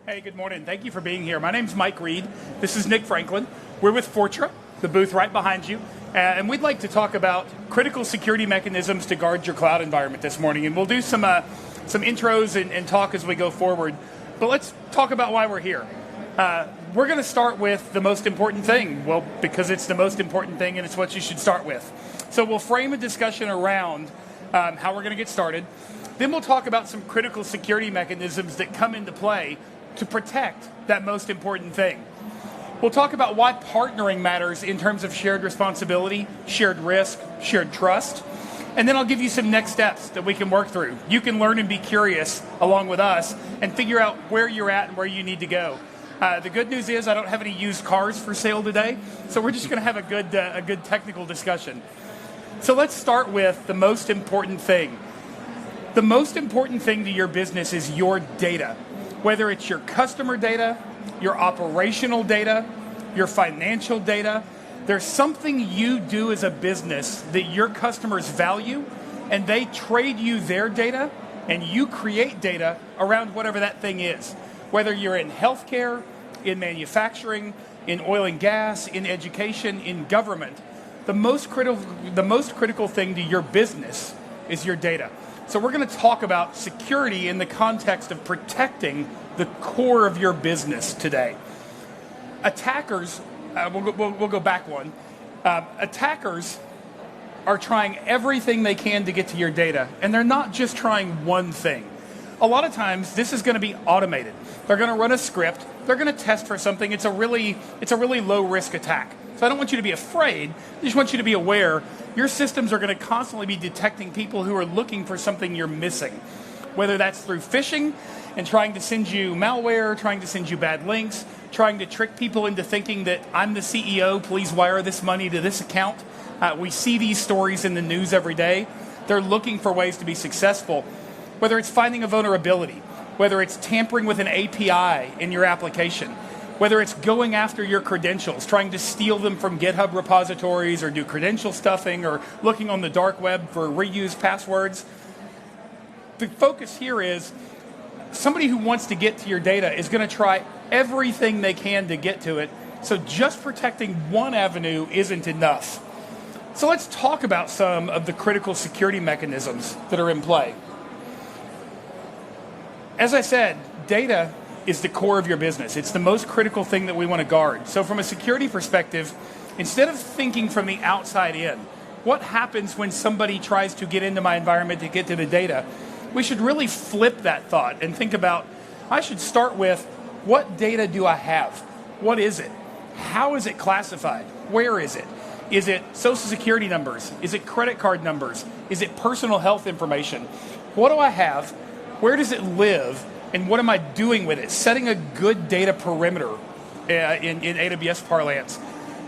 Hey, good morning. Thank you for being here. My name's Mike Reed. This is Nick Franklin. We're with Fortra, the booth right behind you. And we'd like to talk about critical security mechanisms to guard your cloud environment this morning. And we'll do some intros and talk as we go forward. But let's talk about why we're here. We're going to start with the most important thing. Well, because it's the most important thing and it's what you should start with. So we'll frame a discussion around how we're going to get started. Then we'll talk about some critical security mechanisms that come into play to protect that most important thing. We'll talk about why partnering matters in terms of shared responsibility, shared risk, shared trust. And then I'll give you some next steps that we can work through. You can learn and be curious along with us and figure out where you're at and where you need to go. The good news is I don't have any used cars for sale today, so we're just going to have a good technical discussion. So let's start with the most important thing. The most important thing to your business is your data. Whether it's your customer data, your operational data, your financial data, there's something you do as a business that your customers value, and they trade you their data, and you create data around whatever that thing is. Whether you're in healthcare, in manufacturing, in oil and gas, in education, in government, the most critical thing to your business is your data. So we're going to talk about security in the context of protecting the core of your business today. Attackers, we'll go back one. Attackers are trying everything they can to get to your data, and they're not just trying one thing. A lot of times, this is going to be automated. They're going to run a script. They're going to test for something. It's a really low-risk attack. So I don't want you to be afraid. I just want you to be aware your systems are going to constantly be detecting people who are looking for something you're missing, whether that's through phishing and trying to send you malware, trying to send you bad links, trying to trick people into thinking that I'm the CEO, please wire this money to this account. We see these stories in the news every day. They're looking for ways to be successful, whether it's finding a vulnerability, whether it's tampering with an API in your application, whether it's going after your credentials, trying to steal them from GitHub repositories or do credential stuffing or looking on the dark web for reused passwords. The focus here is somebody who wants to get to your data is going to try everything they can to get to it. So just protecting one avenue isn't enough. So let's talk about some of the critical security mechanisms that are in play. As I said, data is the core of your business. It's the most critical thing that we want to guard. So from a security perspective, instead of thinking from the outside in, what happens when somebody tries to get into my environment to get to the data, we should really flip that thought and think about, I should start with, what data do I have? What is it? How is it classified? Where is it? Is it social security numbers? Is it credit card numbers? Is it personal health information? What do I have? Where does it live? And what am I doing with it? Setting a good data perimeter in AWS parlance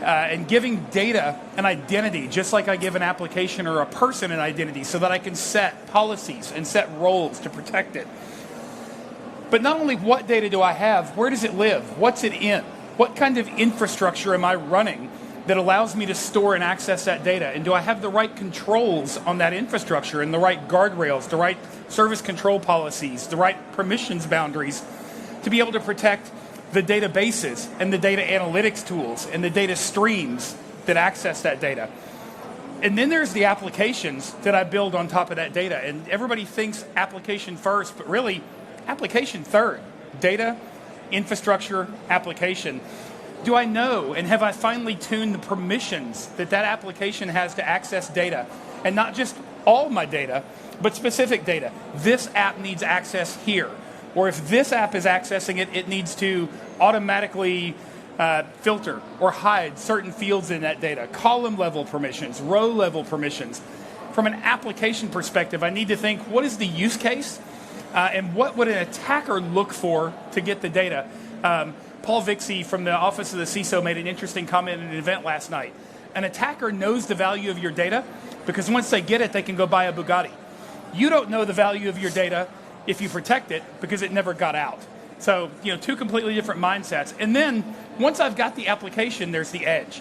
and giving data an identity, just like I give an application or a person an identity so that I can set policies and set roles to protect it. But not only what data do I have, where does it live? What's it in? What kind of infrastructure am I running that allows me to store and access that data? And do I have the right controls on that infrastructure and the right guardrails, the right service control policies, the right permissions boundaries to be able to protect the databases and the data analytics tools and the data streams that access that data? And then there's the applications that I build on top of that data. And everybody thinks application first, but really application third. Data, infrastructure, application. Do I know and have I finally tuned the permissions that application has to access data? And not just all my data, but specific data. This app needs access here. Or if this app is accessing it, it needs to automatically filter or hide certain fields in that data. Column level permissions, row level permissions. From an application perspective, I need to think, what is the use case? And what would an attacker look for to get the data? Paul Vixie from the Office of the CISO made an interesting comment at an event last night. An attacker knows the value of your data because once they get it, they can go buy a Bugatti. You don't know the value of your data if you protect it because it never got out. So, two completely different mindsets. And then once I've got the application, there's the edge.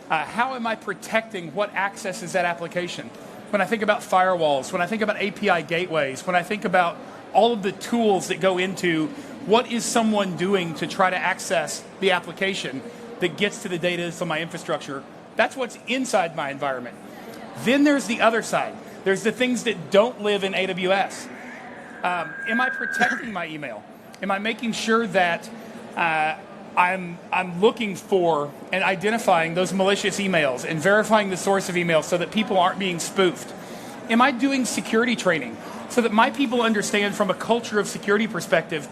How am I protecting what accesses that application? When I think about firewalls, when I think about API gateways, when I think about all of the tools that go into what is someone doing to try to access the application that gets to the data from my infrastructure? That's what's inside my environment. Then there's the other side. There's the things that don't live in AWS. Am I protecting my email? Am I making sure that I'm looking for and identifying those malicious emails and verifying the source of emails so that people aren't being spoofed? Am I doing security training so that my people understand from a culture of security perspective,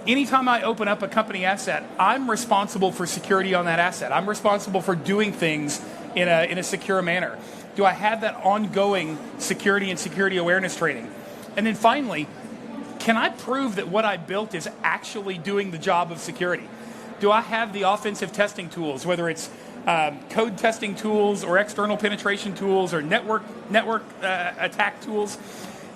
anytime I open up a company asset, I'm responsible for security on that asset. I'm responsible for doing things in a secure manner. Do I have that ongoing security and security awareness training? And then finally, can I prove that what I built is actually doing the job of security? Do I have the offensive testing tools, whether it's code testing tools or external penetration tools or network attack tools?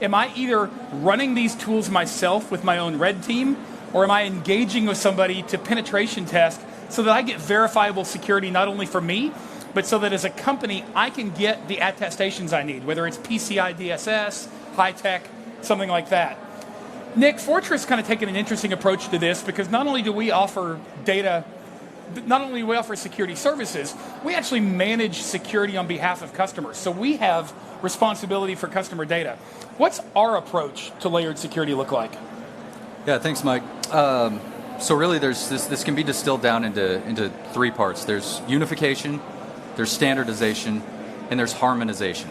Am I either running these tools myself with my own red team, or am I engaging with somebody to penetration test so that I get verifiable security not only for me, but so that as a company I can get the attestations I need, whether it's PCI DSS, high tech, something like that. Nick, Fortra has kind of taken an interesting approach to this because not only do we offer data, not only do we offer security services, we actually manage security on behalf of customers. So we have responsibility for customer data. What's our approach to layered security look like? Yeah, thanks, Mike. So really, there's this can be distilled down into three parts. There's unification, there's standardization, and there's harmonization.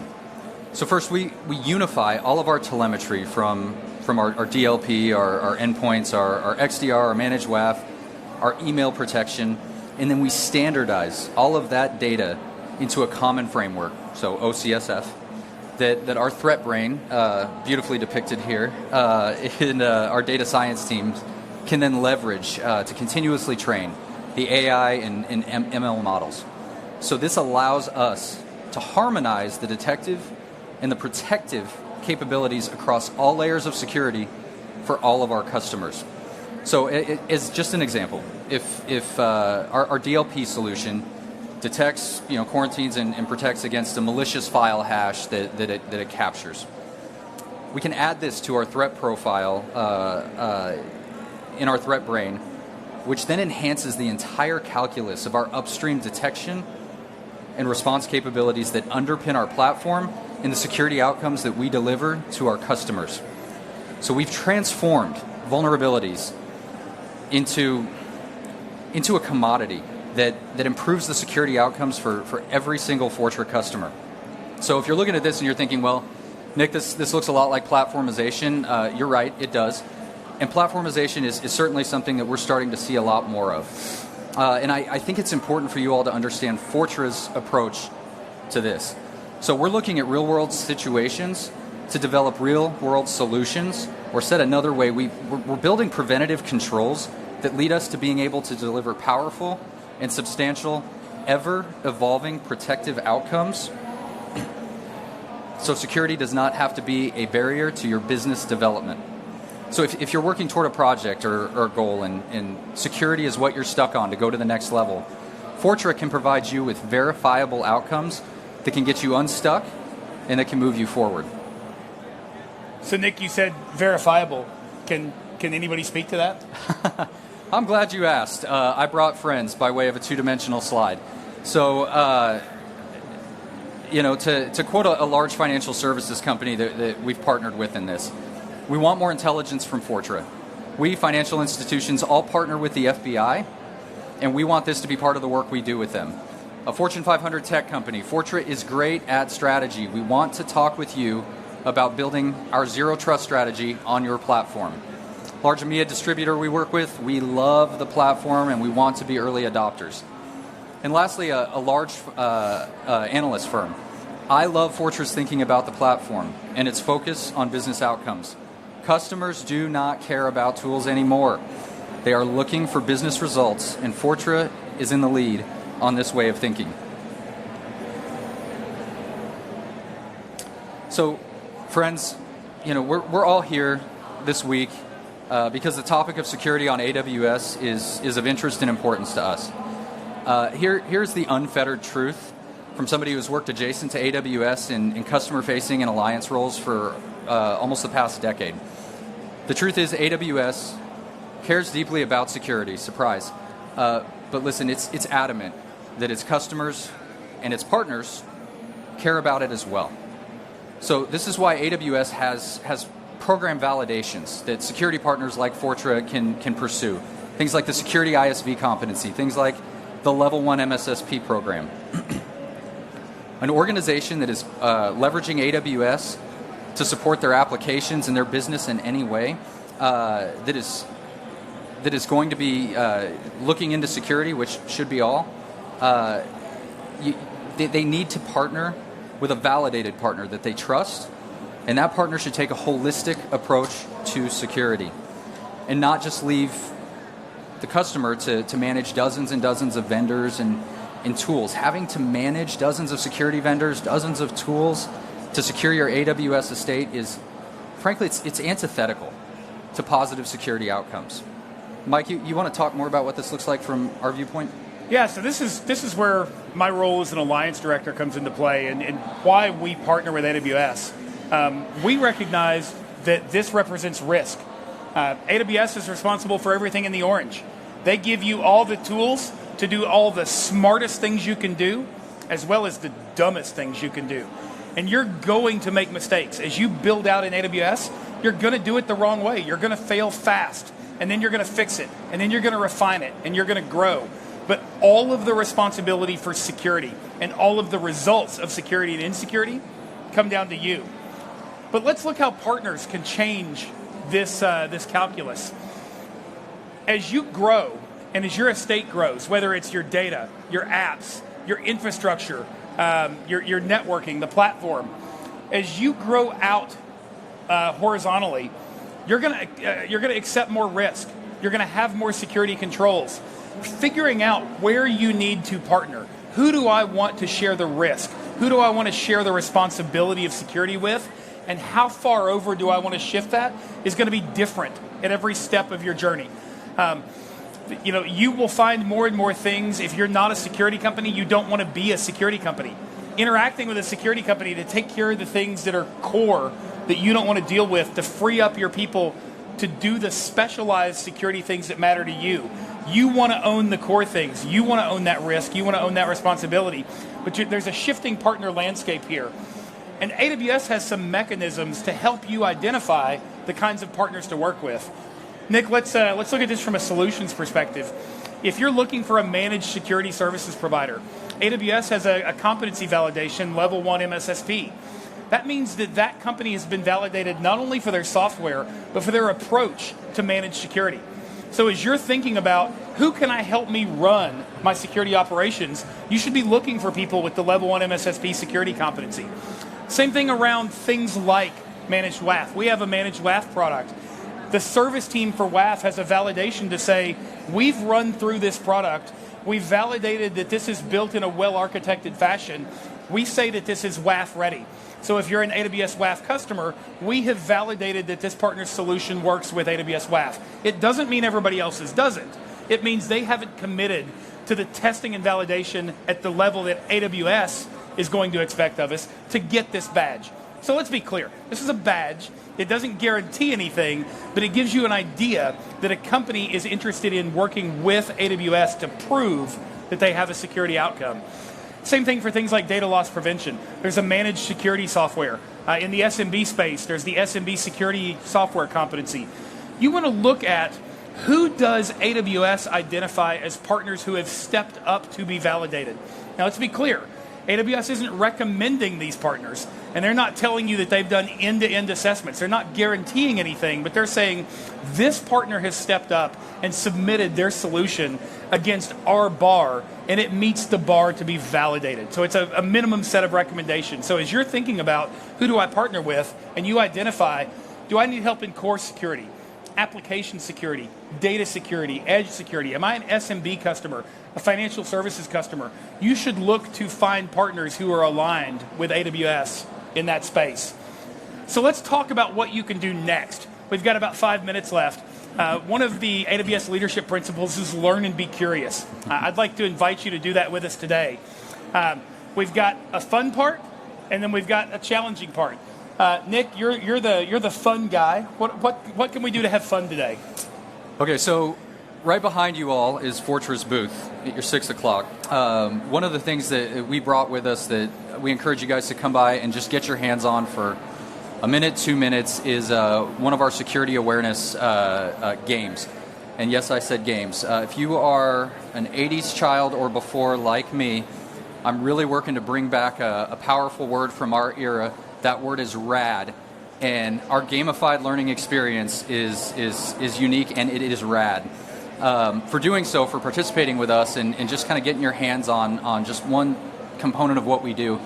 So first, we unify all of our telemetry from our DLP, our endpoints, our XDR, our managed WAF, our email protection, and then we standardize all of that data into a common framework, so OCSF, that our threat brain, beautifully depicted here, in our data science teams, can then leverage to continuously train the AI and ML models. So this allows us to harmonize the detective and the protective capabilities across all layers of security for all of our customers. So as just an example, if our DLP solution detects, quarantines and protects against a malicious file hash that it captures, we can add this to our threat profile in our threat brain, which then enhances the entire calculus of our upstream detection and response capabilities that underpin our platform and the security outcomes that we deliver to our customers. So we've transformed vulnerabilities into a commodity that improves the security outcomes for every single Fortra customer. So if you're looking at this and you're thinking, well, Nick, this looks a lot like platformization, you're right, it does. And platformization is certainly something that we're starting to see a lot more of. And I think it's important for you all to understand Fortra's approach to this. So we're looking at real-world situations to develop real-world solutions, or said another way, we're building preventative controls that lead us to being able to deliver powerful and substantial, ever-evolving protective outcomes. So security does not have to be a barrier to your business development. So if you're working toward a project or a goal and security is what you're stuck on to go to the next level, Fortra can provide you with verifiable outcomes that can get you unstuck and that can move you forward. So Nick, you said verifiable. Can anybody speak to that? I'm glad you asked. I brought friends by way of a two-dimensional slide. So, to quote a large financial services company that we've partnered with in this, we want more intelligence from Fortra. We, financial institutions, all partner with the FBI, and we want this to be part of the work we do with them. A Fortune 500 tech company, Fortra is great at strategy. We want to talk with you about building our zero trust strategy on your platform. Large EMEA distributor we work with, we love the platform and we want to be early adopters. And lastly, a large analyst firm. I love Fortra's thinking about the platform and its focus on business outcomes. Customers do not care about tools anymore. They are looking for business results, and Fortra is in the lead on this way of thinking. So, friends, we're all here this week because the topic of security on AWS is of interest and importance to us. Here's the unfettered truth from somebody who's worked adjacent to AWS in customer-facing and alliance roles for almost the past decade. The truth is AWS cares deeply about security. Surprise. But listen, it's adamant that its customers and its partners care about it as well. So this is why AWS has program validations that security partners like Fortra can pursue. Things like the security ISV competency, things like the level 1 MSSP program. An organization that is leveraging AWS to support their applications and their business in any way that is going to be looking into security, which should be all, they need to partner with a validated partner that they trust, and that partner should take a holistic approach to security and not just leave the customer to manage dozens and dozens of vendors and tools. Having to manage dozens of security vendors, dozens of tools to secure your AWS estate is, frankly, it's antithetical to positive security outcomes. Mike, you want to talk more about what this looks like from our viewpoint? Yeah, so this is where my role as an alliance director comes into play, and why we partner with AWS. We recognize that this represents risk. AWS is responsible for everything in the orange. They give you all the tools to do all the smartest things you can do, as well as the dumbest things you can do. And you're going to make mistakes. As you build out in AWS, you're going to do it the wrong way. You're going to fail fast, and then you're going to fix it, and then you're going to refine it, and you're going to grow. But all of the responsibility for security and all of the results of security and insecurity come down to you. But let's look how partners can change this calculus. As you grow, and as your estate grows, whether it's your data, your apps, your infrastructure, your networking, the platform, as you grow out horizontally, you're gonna accept more risk. You're gonna have more security controls. Figuring out where you need to partner. Who do I want to share the risk? Who do I want to share the responsibility of security with? And how far over do I want to shift that is going to be different at every step of your journey. You will find more and more things. If you're not a security company, you don't want to be a security company. Interacting with a security company to take care of the things that are core that you don't want to deal with, to free up your people to do the specialized security things that matter to you. You want to own the core things. You want to own that risk. You want to own that responsibility. But there's a shifting partner landscape here. And AWS has some mechanisms to help you identify the kinds of partners to work with. Nick, let's look at this from a solutions perspective. If you're looking for a managed security services provider, AWS has a competency validation, level 1 MSSP. That means that company has been validated not only for their software, but for their approach to managed security. So as you're thinking about who can I help me run my security operations, you should be looking for people with the level 1 MSSP security competency. Same thing around things like managed WAF. We have a managed WAF product. The service team for WAF has a validation to say, we've run through this product, we've validated that this is built in a well-architected fashion, we say that this is WAF ready. So if you're an AWS WAF customer, we have validated that this partner's solution works with AWS WAF. It doesn't mean everybody else's doesn't. It means they haven't committed to the testing and validation at the level that AWS is going to expect of us to get this badge. So let's be clear. This is a badge. It doesn't guarantee anything, but it gives you an idea that a company is interested in working with AWS to prove that they have a security outcome. Same thing for things like data loss prevention. There's a managed security software. In the SMB space, there's the SMB security software competency. You want to look at who does AWS identify as partners who have stepped up to be validated. Now let's be clear. AWS isn't recommending these partners, and they're not telling you that they've done end-to-end assessments. They're not guaranteeing anything, but they're saying this partner has stepped up and submitted their solution against our bar, and it meets the bar to be validated. So it's a minimum set of recommendations. So as you're thinking about who do I partner with, and you identify, do I need help in core security, application security, data security, edge security? Am I an SMB customer, a financial services customer? You should look to find partners who are aligned with AWS in that space. So let's talk about what you can do next. We've got about 5 minutes left. One of the AWS leadership principles is learn and be curious. I'd like to invite you to do that with us today. We've got a fun part, and then we've got a challenging part. Nick, you're the fun guy. What can we do to have fun today? Okay, so right behind you all is Fortra's booth at your 6 o'clock. One of the things that we brought with us that we encourage you guys to come by and just get your hands on for a minute, 2 minutes is one of our security awareness games. And yes, I said games. If you are an 80s child or before like me, I'm really working to bring back a powerful word from our era. That word is rad. And our gamified learning experience is unique, and it is rad. For doing so, for participating with us and just kind of getting your hands on just one component of what we do,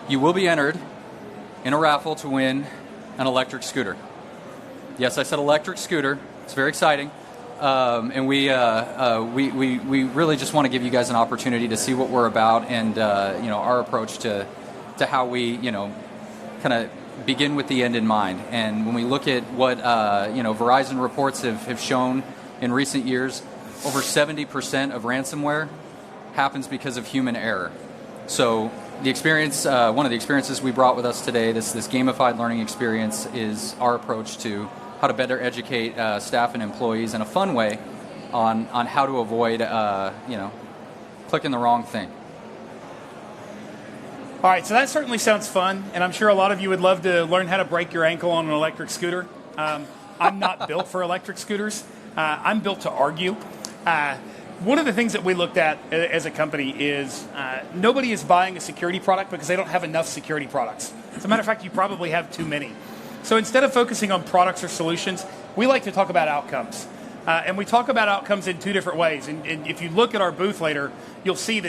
you will be entered in a raffle to win an electric scooter. Yes, I said electric scooter. It's very exciting. And we really just want to give you guys an opportunity to see what we're about and our approach to how we kind of begin with the end in mind. And when we look at what Verizon reports have shown in recent years, over 70% of ransomware happens because of human error. So the experience, one of the experiences we brought with us today, this gamified learning experience, is our approach to how to better educate staff and employees in a fun way on how to avoid clicking the wrong thing. All right, so that certainly sounds fun, and I'm sure a lot of you would love to learn how to break your ankle on an electric scooter. I'm not built for electric scooters. I'm built to argue. One of the things that we looked at as a company is nobody is buying a security product because they don't have enough security products. As a matter of fact, you probably have too many. So instead of focusing on products or solutions, we like to talk about outcomes. And we talk about outcomes in two different ways. And if you look at our booth later, you'll see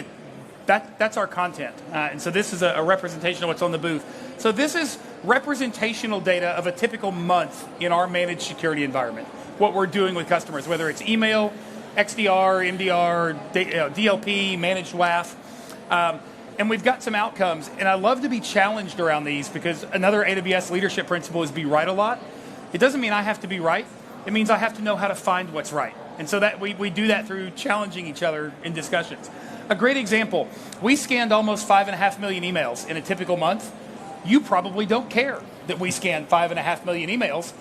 that's our content. And so this is a representation of what's on the booth. So this is representational data of a typical month in our managed security environment. What we're doing with customers, whether it's email, XDR, MDR, DLP, managed WAF. And we've got some outcomes. And I love to be challenged around these because another AWS leadership principle is be right a lot. It doesn't mean I have to be right. It means I have to know how to find what's right. And so that we do that through challenging each other in discussions. A great example, we scanned almost 5.5 million emails in a typical month. You probably don't care that we scanned 5.5 million emails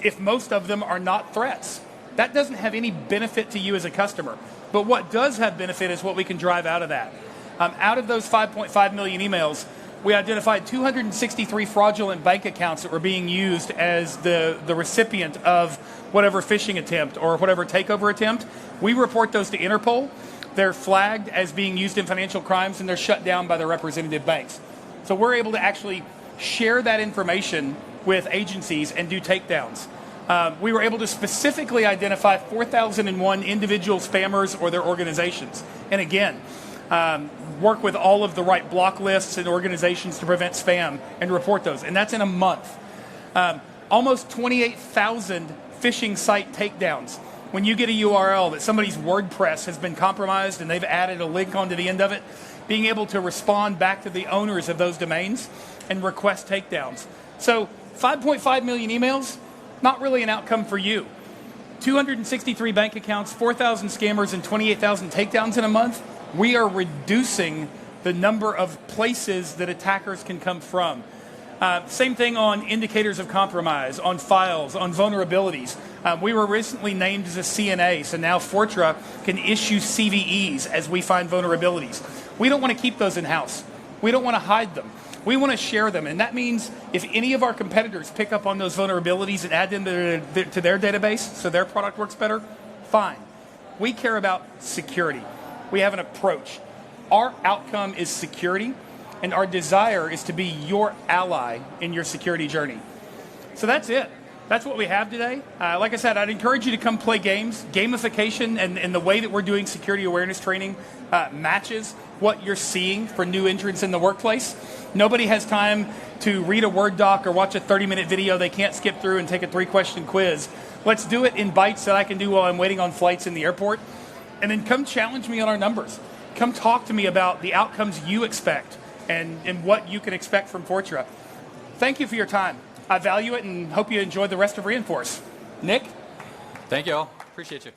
if most of them are not threats. That doesn't have any benefit to you as a customer. But what does have benefit is what we can drive out of that. Out of those 5.5 million emails, we identified 263 fraudulent bank accounts that were being used as the recipient of whatever phishing attempt or whatever takeover attempt. We report those to Interpol. They're flagged as being used in financial crimes, and they're shut down by the representative banks. So we're able to actually share that information with agencies and do takedowns. We were able to specifically identify 4,001 individual spammers or their organizations. And again, work with all of the right block lists and organizations to prevent spam and report those. And that's in a month. Almost 28,000 phishing site takedowns. When you get a URL that somebody's WordPress has been compromised and they've added a link onto the end of it, being able to respond back to the owners of those domains and request takedowns. So 5.5 million emails, not really an outcome for you. 263 bank accounts, 4,000 scammers, and 28,000 takedowns in a month. We are reducing the number of places that attackers can come from. Same thing on indicators of compromise, on files, on vulnerabilities. We were recently named as a CNA, so now Fortra can issue CVEs as we find vulnerabilities. We don't want to keep those in-house. We don't want to hide them. We want to share them, and that means if any of our competitors pick up on those vulnerabilities and add them to their database so their product works better, fine. We care about security. We have an approach. Our outcome is security, and our desire is to be your ally in your security journey. So that's it. That's what we have today. Like I said, I'd encourage you to come play games. Gamification and the way that we're doing security awareness training matches what you're seeing for new entrants in the workplace. Nobody has time to read a Word doc or watch a 30-minute video they can't skip through and take a 3-question quiz. Let's do it in bites that I can do while I'm waiting on flights in the airport. And then come challenge me on our numbers. Come talk to me about the outcomes you expect and what you can expect from Fortra. Thank you for your time. I value it and hope you enjoy the rest of Reinforce. Nick? Thank you all. Appreciate you.